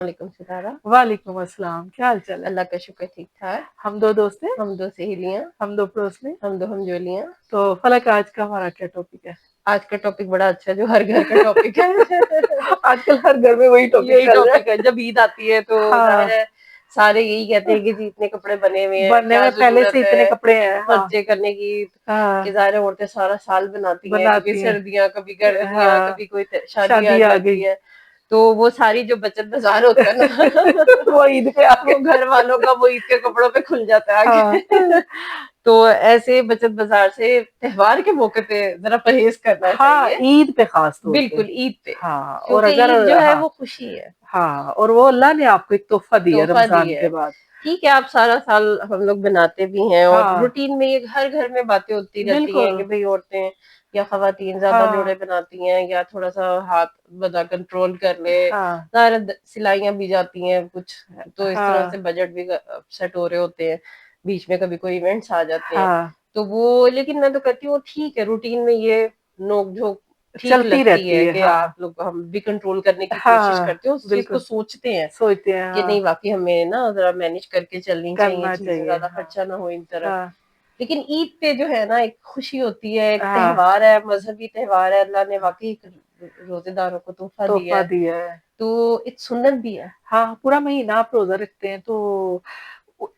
وعلیکم ستارہ. وعلیکم السلام، کیا حال چال ہے؟ اللہ کا شکر ٹھیک ٹھاک. ہم دو دوست ہیں، ہم دو سہیلیاں، ہم دو پڑوس میں. ہم دو ہمجولیاں. تو فلک آج کا ہمارا کیا ٹاپک ہے؟ آج کا ٹاپک بڑا اچھا جو ہر گھر کا ٹاپک ہے. آج کل ہر گھر میں وہی یہی ٹاپک ٹاپک ہے. جب عید آتی ہے تو ظاہر ہے سارے یہی کہتے ہیں کہ جی اتنے کپڑے بنے ہوئے ہیں، بننے کیا میں پہلے سے ضرورت اتنے ہے کپڑے ہیں. خرچے کرنے کی. کہ ظاہر عورتیں سارا سال بناتی ہیں، کبھی بناتی ہیں. سردیاں کبھی گرمیاں کبھی کوئی شادی آ شادی گئی جاتی ہے. تو وہ ساری جو بچت بازار ہوتا ہے نا وہ عید پہ آ وہ گھر والوں کا وہ عید کے کپڑوں پہ کھل جاتا ہے آگے. تو ایسے بچت بازار سے تہوار کے موقع پہ ذرا پرہیز کرنا چاہیے. عید پہ خاص طور پہ. بالکل عید پہ، اور کیونکہ اگر عید جو ہے وہ خوشی ہے. اور وہ اللہ نے آپ کو ایک تحفہ دیا تحفہ رمضان دی کے ہے. بعد. ٹھیک ہے آپ سارا سال ہم لوگ بناتے بھی ہیں اور روٹین میں یہ ہر گھر میں باتیں ہوتی رہتی ہیں کہ بھئی عورتیں یا خواتین زیادہ جوڑے بناتی ہیں یا تھوڑا سا ہاتھ بنا کنٹرول کر لے. ظاہر سلائیاں بھی جاتی ہیں کچھ، تو اس طرح سے بجٹ بھی سیٹ ہو رہے ہوتے ہیں. بیچ میں کبھی کوئی ایونٹس آ جاتے ہیں تو وہ، لیکن میں تو کہتی ہوں ٹھیک ہے روٹین میں یہ نوک جھوک ٹھیک چلتی لگتی رہتی ہے کہ آپ لوگ ہم بھی کنٹرول کرنے کی کوشش کرتے ہیں، اس چیز کو سوچتے ہیں سوچتے ہیں کہ نہیں واقعی ہمیں نا ذرا مینج کر کے چلنی چاہیے، کرنا چیزیں چاہیے. زیادہ خرچہ نہ ہو ان طرف. لیکن عید پہ جو ہے نا ایک خوشی ہوتی ہے، ایک ہاں تہوار ہے، مذہبی تہوار ہے. اللہ نے واقعی روزے داروں کو تحفہ دیا ہے تو ایک سنت بھی ہے. پورا مہینہ آپ روزہ رکھتے ہیں تو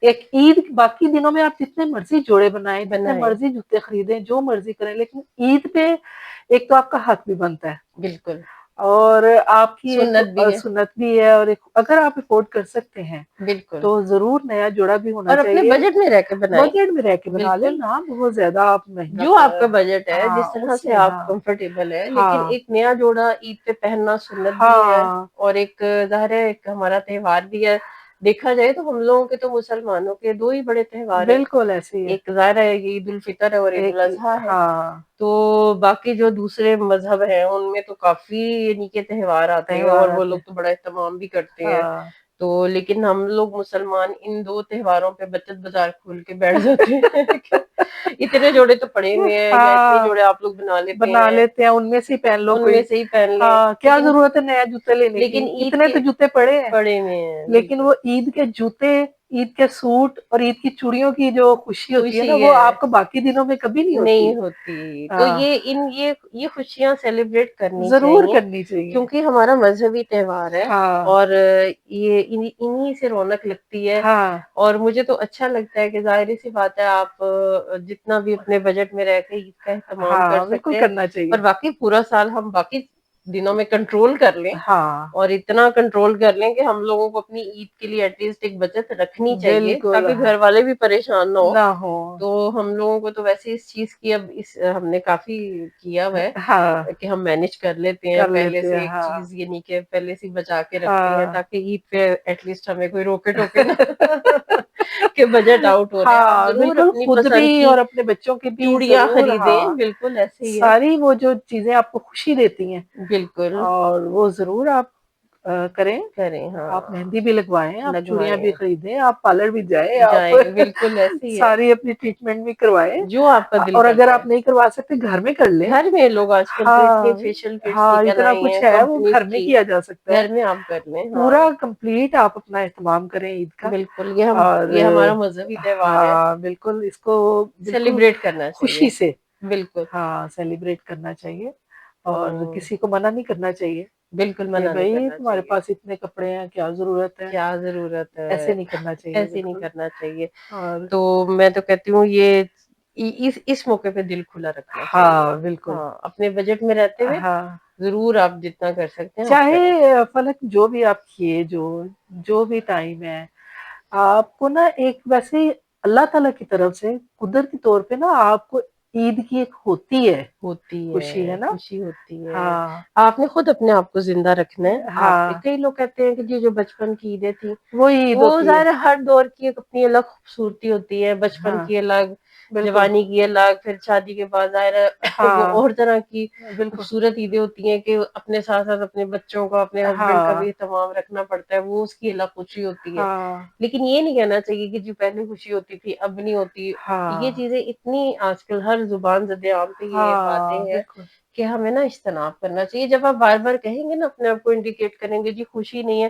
ایک عید، باقی دنوں میں آپ جتنے مرضی جوڑے بنائیں، جتنے مرضی جوتے خریدیں، جو مرضی کریں، لیکن عید پہ ایک تو آپ کا حق بھی بنتا ہے. بالکل. اور آپ کی ایک سنت بھی ہے، اور اگر آپ افورڈ کر سکتے ہیں بالکل تو ضرور نیا جوڑا بھی ہونا اور اپنے چاہیے. بجٹ میں رہ کے بنائیں. بجٹ میں رہ کے بنا لیں بالکل نا، بہت زیادہ آپ مہنگا جو آپ کا بجٹ ہے جس طرح اس سے میں. آپ کمفرٹیبل ہے، لیکن ایک نیا جوڑا عید پہ پہننا سنت بھی ہے اور ایک ظاہر ہے ایک ہمارا تہوار بھی ہے. دیکھا جائے تو ہم لوگوں کے تو مسلمانوں کے دو ہی بڑے تہوار ہیں، بالکل ایسے ہی ہے. ایک ظاہر ہے عید الفطر ہے اور عید الاضحیٰ ہے. ہاں تو باقی جو دوسرے مذہب ہیں ان میں تو کافی یعنی کہ تہوار آتے ہیں اور وہ لوگ تو بڑا اہتمام بھی کرتے ہیں. تو لیکن ہم لوگ مسلمان ان دو تہواروں پہ بچت بازار کھول کے بیٹھ جاتے ہیں. اتنے جوڑے تو پڑے ہوئے ہیں یا اتنے جوڑے آپ لوگ بنا لیتے ہیں، ان میں سے پہن لو ان کوئی. میں سے ہی پہن لیں. کیا ضرورت ہے نیا جوتا لینے کی، لیکن عید اتنے کے تو جوتے پڑے ہیں. ہیں لیکن وہ عید کے جوتے، عید کے سوٹ اور عید کی چوڑیوں کی جو خوشی ہوتی ہے نا، وہ آپ کو باقی دنوں میں کبھی نہیں ہوتی. تو یہ خوشیاں سیلیبریٹ کرنی ضرور چاہیے کرنی چاہیے. کیونکہ ہمارا مذہبی تہوار ہے اور یہ انہی سے رونق لگتی ہے. اور مجھے تو اچھا لگتا ہے کہ ظاہر سی بات ہے آپ جتنا بھی اپنے بجٹ میں رہ کے عید کا اہتمام کر بالکل سکتے ہیں، کرنا چاہیے. اور باقی پورا سال ہم باقی دنوں میں کنٹرول کر لیں ہاں اور اتنا کنٹرول کر لیں کہ ہم لوگوں کو اپنی عید کے لیے ایٹ لیسٹ ایک بچت رکھنی چاہیے بالکل تاکہ گھر والے بھی پریشان نہ نہ ہو. ہو. تو ہم لوگوں کو تو ویسے اس چیز کی اب ہم نے کافی کیا ہے کہ ہم مینج کر لیتے ہیں کر پہلے لیتے سے ہیں. ایک چیز یعنی کہ پہلے سے بچا کے رکھتے ہیں ہاں تاکہ عید پہ ایٹ لیسٹ ہمیں کوئی روکے ٹوکے نا کہ بجٹ آؤٹ ہو رہے ہیں. آپ ضرور بالکل، اپنی خود بھی پسند کی اور اپنے بچوں کی بھی چوڑیاں ضرور. خریدیں. بالکل ایسے ہی ہے. ساری وہ جو چیزیں آپ کو خوشی دیتی ہیں بالکل اور وہ ضرور آپ کریں. آپ ہاں مہندی بھی لگوائیں، آپ چوڑیاں بھی لگوائیں خریدیں، آپ پارلر بھی جائیں، آپ بالکل ایسے ہی ہے. ساری اپنی ٹریٹمنٹ بھی کروائیں. جو آپ کا دل اور اگر کرتا آپ نہیں کروا سکتے گھر میں کر لیں. گھر میں لوگ آج کل تو اتنے فیشیل کٹس نکل اتنا آئی ہیں کچھ ہے وہ کمپنیز گھر میں کی، کیا جا سکتا ہے. گھر میں آپ کر لیں. پورا کمپلیٹ آپ اپنا اہتمام کریں عید کا. بالکل اور یہ ہمارا مذہبی تہوار ہے، بالکل اس کو بالکل سیلیبریٹ کرنا چاہیے. خوشی سے بالکل سیلیبریٹ کرنا چاہیے اور کسی کو منع نہیں کرنا چاہیے بالکل کہ منع نہیں بھائی کرنا تمہارے چاہیے. پاس اتنے کپڑے ہیں، کیا ضرورت ہے. کیا ضرورت ایسے ہے، نہیں کرنا چاہیے ایسے نہیں بالکل. کرنا چاہیے. اور تو میں تو کہتی ہوں یہ اس موقع پہ دل کھلا رکھنا چاہیے. بالکل. اپنے بجٹ میں رہتے ہوئے ہاں ضرور آپ جتنا کر سکتے ہیں آپ کریں. چاہے فلک جو بھی آپ کیے، جو بھی ٹائم ہے، آپ کو نا ایک ویسے اللہ تعالیٰ کی طرف سے قدرتی طور پہ نا آپ کو عید کی ایک ہوتی ہے خوشی، ہے نا. خوشی ہوتی ہے. آپ نے خود اپنے آپ کو زندہ رکھنا ہے. آپ کئی لوگ کہتے ہیں کہ جو بچپن کی عیدیں تھیں عید وہ ہوتی ہے. ظاہر ہر دور کی ایک اپنی الگ خوبصورتی ہوتی ہے. بچپن کی الگ، بالکل. جوانی کی الگ، پھر شادی کے بعد ظاہر وہ اور طرح کی بالکل. خوبصورت عیدیں ہوتی ہیں کہ اپنے ساتھ ساتھ اپنے بچوں کا، اپنے ہسبینڈ کا بھی اہتمام رکھنا پڑتا ہے. وہ اس کی الگ خوشی ہوتی ہے. لیکن یہ نہیں کہنا چاہیے کہ جو پہلے خوشی ہوتی تھی اب نہیں ہوتی. یہ چیزیں اتنی آج کل ہر زبان زد عام پہ یہ باتیں ہیں بالکل. کہ ہمیں نا اجتناب کرنا چاہیے. جب آپ بار بار کہیں گے نا اپنے آپ کو انڈیکیٹ کریں گے جی خوشی نہیں ہے،